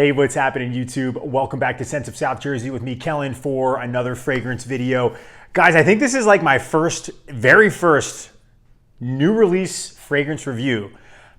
Hey, what's happening, YouTube? Welcome back to Sense of South Jersey with me, Kellen, for another fragrance video. Guys, I think this is like my very first new release fragrance review,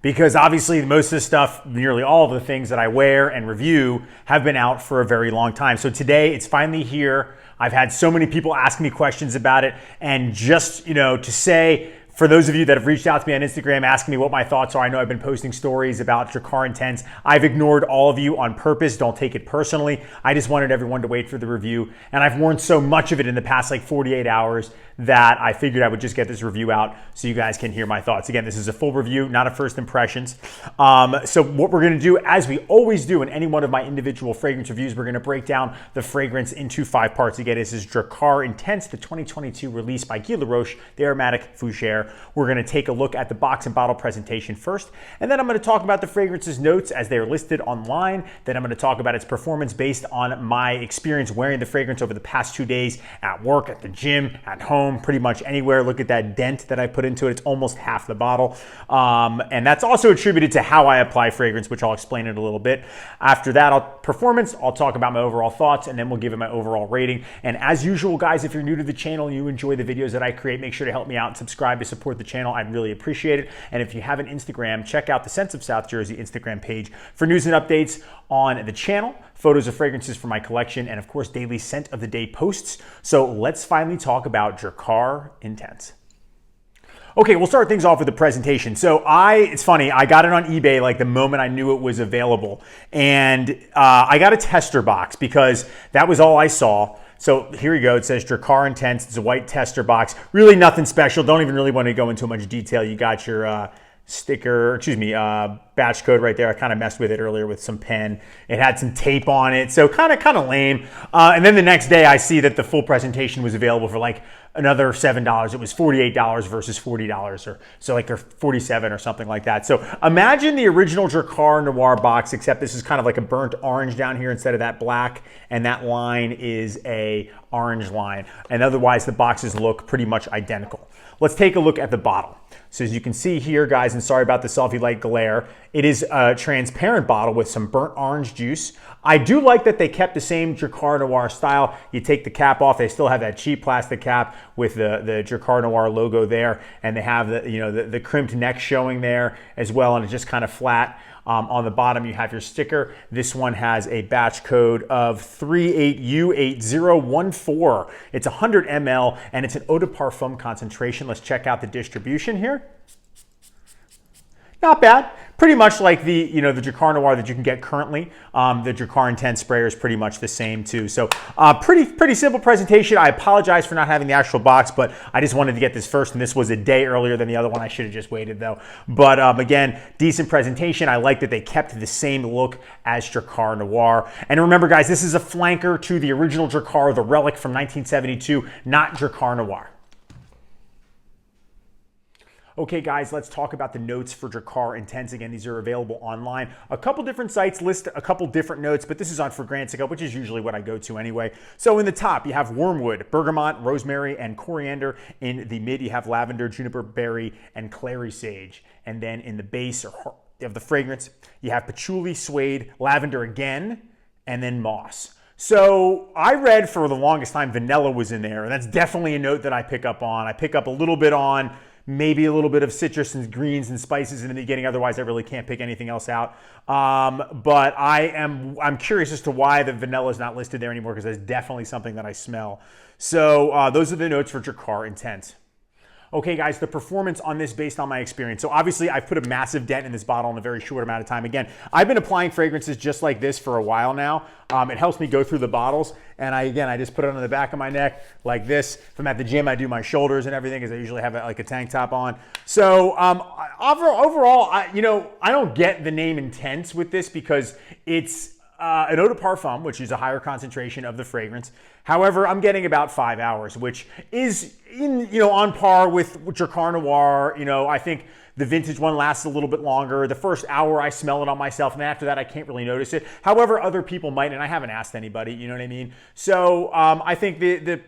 because obviously most of the stuff, nearly all of the things that I wear and review have been out for a very long time. So today it's finally here. I've had so many people ask me questions about it, and just, to say, for those of you that have reached out to me on Instagram asking me what my thoughts are, I know I've been posting stories about Drakkar Intense. I've ignored all of you on purpose. Don't take it personally. I just wanted everyone to wait for the review. And I've worn so much of it in the past like 48 hours that I figured I would just get this review out so you guys can hear my thoughts. Again, this is a full review, not a first impressions. So what we're gonna do, as we always do in any one of my individual fragrance reviews, we're gonna break down the fragrance into 5 parts. Again, this is Drakkar Intense, the 2022 release by Guy Laroche, the aromatic fougere. We're gonna take a look at the box and bottle presentation first, and then I'm gonna talk about the fragrance's notes as they are listed online. Then I'm gonna talk about its performance based on my experience wearing the fragrance over the past 2 days at work, at the gym, at home, pretty much anywhere. Look at that dent that I put into it. It's almost half the bottle. And that's also attributed to how I apply fragrance, which I'll explain in a little bit. After that, I'll talk about my overall thoughts, and then we'll give it my overall rating. And as usual, guys, if you're new to the channel and you enjoy the videos that I create, make sure to help me out and subscribe to support the channel. I'd really appreciate it. And if you have an Instagram, check out the Sense of South Jersey Instagram page for news and updates on the channel, photos of fragrances from my collection, and of course, daily scent of the day posts. So let's finally talk about Drakkar Intense. Okay, we'll start things off with the presentation. So it's funny, I got it on eBay like the moment I knew it was available. And I got a tester box because that was all I saw. So here we go. It says Drakkar Intense. It's a white tester box. Really nothing special. Don't even really want to go into much detail. You got your batch code right there. I kind of messed with it earlier with some pen. It had some tape on it, so kind of lame. And then the next day I see that the full presentation was available for like another $7. It was $48 versus $40, or so like $47 or something like that. So imagine the original Drakkar Noir box, except this is kind of like a burnt orange down here instead of that black, and that line is a orange line. And otherwise the boxes look pretty much identical. Let's take a look at the bottle. So as you can see here, guys, and sorry about the selfie light glare, it is a transparent bottle with some burnt orange juice. I do like that they kept the same Drakkar Noir style. You take the cap off, they still have that cheap plastic cap with the Drakkar Noir logo there, and they have the crimped neck showing there as well, and it's just kind of flat. On the bottom, you have your sticker. This one has a batch code of 38U8014. It's 100 ml, and it's an eau de parfum concentration. Let's check out the distribution here. Not bad. Pretty much like the Drakkar Noir that you can get currently. The Drakkar Intense sprayer is pretty much the same too. So pretty simple presentation. I apologize for not having the actual box, but I just wanted to get this first, and this was a day earlier than the other one. I should have just waited though. But again, decent presentation. I like that they kept the same look as Drakkar Noir. And remember, guys, this is a flanker to the original Drakkar, the relic from 1972, not Drakkar Noir. Okay, guys, let's talk about the notes for Drakkar Intense. Again, these are available online. A couple different sites list a couple different notes, but this is on Fragrantica, which is usually what I go to anyway. So in the top, you have wormwood, bergamot, rosemary, and coriander. In the mid, you have lavender, juniper berry, and clary sage. And then in the base of the fragrance, you have patchouli, suede, lavender again, and then moss. So I read for the longest time vanilla was in there, and that's definitely a note that I pick up on. I pick up a little bit on maybe a little bit of citrus and greens and spices in the beginning. Otherwise, I really can't pick anything else out. But I'm curious as to why the vanilla is not listed there anymore, because that's definitely something that I smell. So those are the notes for Drakkar Intense. Okay, guys, the performance on this based on my experience. So obviously, I've put a massive dent in this bottle in a very short amount of time. Again, I've been applying fragrances just like this for a while now. It helps me go through the bottles. And I just put it on the back of my neck like this. If I'm at the gym, I do my shoulders and everything, because I usually have like a tank top on. So overall, I don't get the name Intense with this, because it's an eau de parfum, which is a higher concentration of the fragrance. However, I'm getting about 5 hours, which is on par with Drakkar Noir. I think the vintage one lasts a little bit longer. The first hour I smell it on myself, and then after that I can't really notice it. However, other people might, and I haven't asked anybody, you know what I mean? So I think the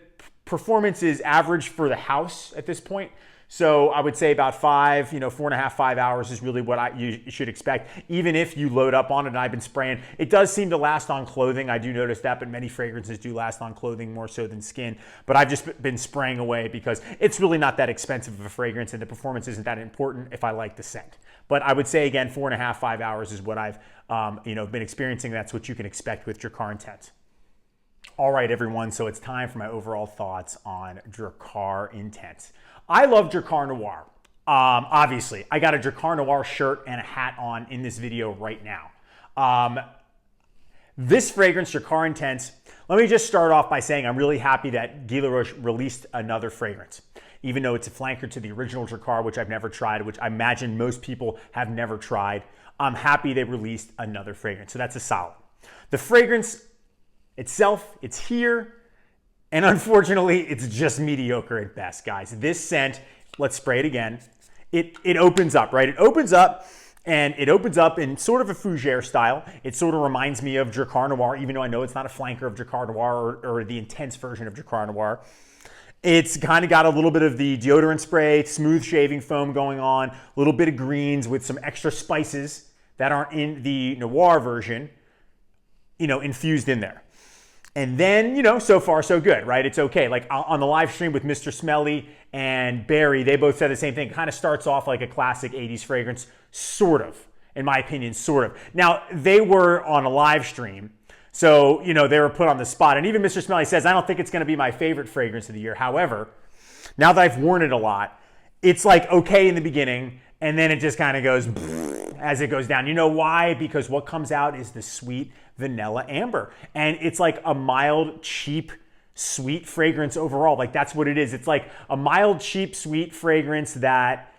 performance is average for the house at this point. So I would say about 4.5, 5 hours is really what you should expect. Even if you load up on it, and I've been spraying, it does seem to last on clothing. I do notice that, but many fragrances do last on clothing more so than skin. But I've just been spraying away because it's really not that expensive of a fragrance and the performance isn't that important if I like the scent. But I would say, again, 4.5, 5 hours is what I've been experiencing. That's what you can expect with Drakkar Intense. All right, everyone, so it's time for my overall thoughts on Drakkar Intense. I love Drakkar Noir. Obviously, I got a Drakkar Noir shirt and a hat on in this video right now. This fragrance, Drakkar Intense, let me just start off by saying I'm really happy that Guy Laroche released another fragrance. Even though it's a flanker to the original Drakkar, which I've never tried, which I imagine most people have never tried, I'm happy they released another fragrance. So that's a solid. The fragrance itself, it's here, and unfortunately, it's just mediocre at best, guys. This scent, let's spray it again. It opens up, right? It opens up, and it opens up in sort of a fougere style. It sort of reminds me of Drakkar Noir, even though I know it's not a flanker of Drakkar Noir or the intense version of Drakkar Noir. It's kind of got a little bit of the deodorant spray, smooth shaving foam going on, a little bit of greens with some extra spices that aren't in the Noir version, infused in there. And then, so far so good, right? It's okay. Like on the live stream with Mr. Smelly and Barry, they both said the same thing. It kind of starts off like a classic 80s fragrance, sort of, in my opinion, sort of. Now, they were on a live stream, so, they were put on the spot. And even Mr. Smelly says, I don't think it's going to be my favorite fragrance of the year. However, now that I've worn it a lot, it's like okay in the beginning, and then it just kind of goes as it goes down. You know why? Because what comes out is the sweet vanilla amber. And it's like a mild, cheap, sweet fragrance overall. Like that's what it is. It's like a mild, cheap, sweet fragrance that,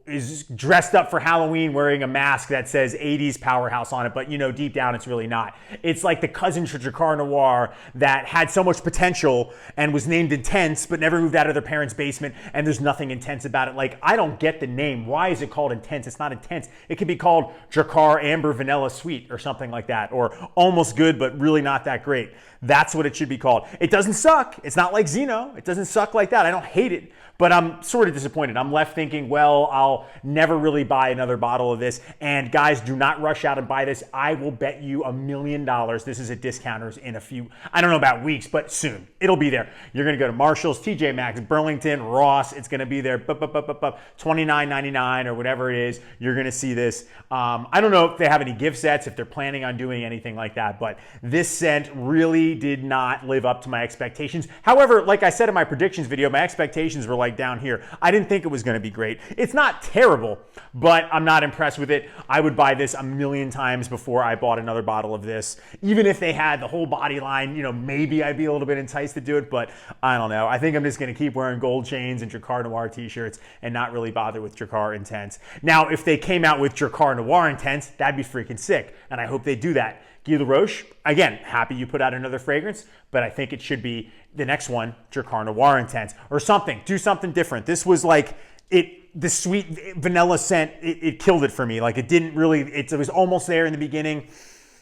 is dressed up for Halloween wearing a mask that says 80s powerhouse on it, but deep down it's really not. It's like the cousin to Drakkar Noir that had so much potential and was named Intense, but never moved out of their parents' basement, and there's nothing intense about it. Like, I don't get the name. Why is it called Intense? It's not intense. It could be called Drakkar Amber Vanilla Sweet or something like that, or almost good, but really not that great. That's what it should be called. It doesn't suck. It's not like Zeno. It doesn't suck like that. I don't hate it, but I'm sort of disappointed. I'm left thinking, well, I'll never really buy another bottle of this. And guys, do not rush out and buy this. I will bet you $1 million this is at discounters in a few, I don't know about weeks, but soon. It'll be there. You're going to go to Marshall's, TJ Maxx, Burlington, Ross. It's going to be there, $29.99 or whatever it is. You're going to see this. I don't know if they have any gift sets, if they're planning on doing anything like that, but this scent really did not live up to my expectations. However, like I said in my predictions video, my expectations were like down here. I didn't think it was going to be great. It's not terrible, but I'm not impressed with it. I would buy this 1,000,000 times before I bought another bottle of this. Even if they had the whole body line, maybe I'd be a little bit enticed to do it, but I don't know. I think I'm just going to keep wearing gold chains and Drakkar Noir t-shirts and not really bother with Drakkar Intense. Now, if they came out with Drakkar Noir Intense, that'd be freaking sick, and I hope they do that. Guy Laroche, again, happy you put out another fragrance, but I think it should be the next one, Drakkar Noir Intense, or something. Do something different. This was like, the sweet vanilla scent, it killed it for me. Like it didn't really, it was almost there in the beginning,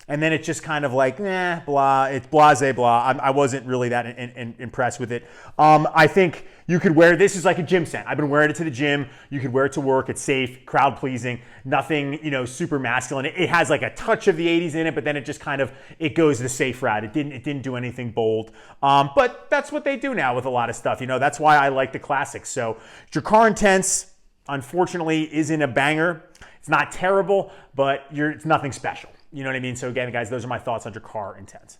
and then it just kind of like, blah, it's blase, blah. I wasn't really that impressed with it. I think you could wear, this is like a gym scent. I've been wearing it to the gym. You could wear it to work. It's safe, crowd pleasing, nothing, super masculine. It has like a touch of the 80s in it, but then it just kind of, it goes the safe route. It didn't do anything bold. But that's what they do now with a lot of stuff. That's why I like the classics. So Drakkar Intense, unfortunately, isn't a banger. It's not terrible, but it's nothing special. You know what I mean? So again, guys, those are my thoughts on Drakkar Intense.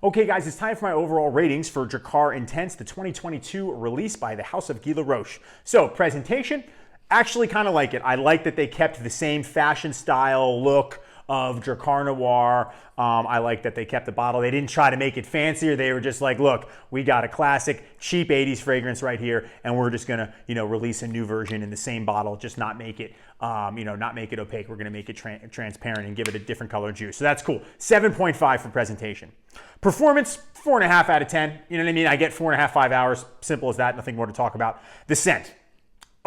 Okay, guys, it's time for my overall ratings for Drakkar Intense, the 2022 release by the House of Guy Laroche. So presentation, actually kind of like it. I like that they kept the same fashion style look of Drakkar Noir. I like that they kept the bottle. They didn't try to make it fancier. They were just like, look, we got a classic, cheap 80s fragrance right here, and we're just gonna, release a new version in the same bottle, just not make it, not make it opaque. We're gonna make it transparent and give it a different color juice. So that's cool. 7.5 for presentation. Performance, 4.5 out of 10. You know what I mean? I get 4.5, 5 hours. Simple as that. Nothing more to talk about. The scent.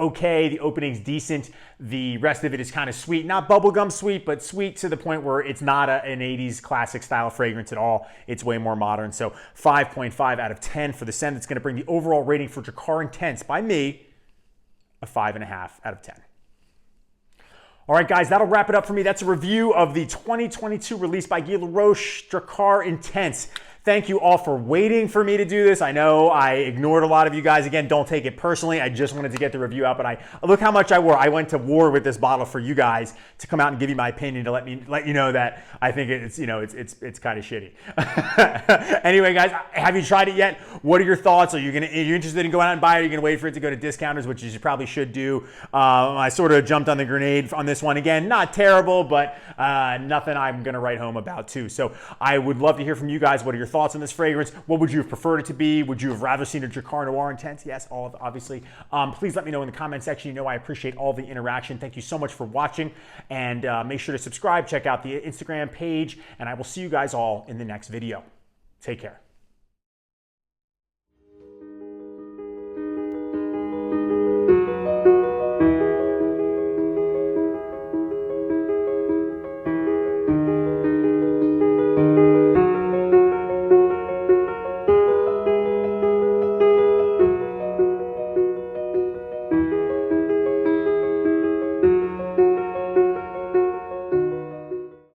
okay. The opening's decent. The rest of it is kind of sweet. Not bubblegum sweet, but sweet to the point where it's not an 80s classic style fragrance at all. It's way more modern. So 5.5 out of 10 for the scent. It's going to bring the overall rating for Drakkar Intense by me a 5.5 out of 10. All right, guys, that'll wrap it up for me. That's a review of the 2022 release by Guy Laroche, Drakkar Intense. Thank you all for waiting for me to do this. I know I ignored a lot of you guys. Again, don't take it personally. I just wanted to get the review out, but look how much I wore. I went to war with this bottle for you guys to come out and give you my opinion, to let you know that I think it's kind of shitty. Anyway, guys, have you tried it yet? What are your thoughts? Are you interested in going out and buy it? Are you gonna wait for it to go to discounters, which you probably should do? I sort of jumped on the grenade on this one. Again, not terrible, but nothing I'm gonna write home about too. So I would love to hear from you guys. What are your thoughts on this fragrance? What would you have preferred it to be? Would you have rather seen a Drakkar Noir Intense? Yes, obviously. Please let me know in the comment section. You know I appreciate all the interaction. Thank you so much for watching, and make sure to subscribe, check out the Instagram page, and I will see you guys all in the next video. Take care.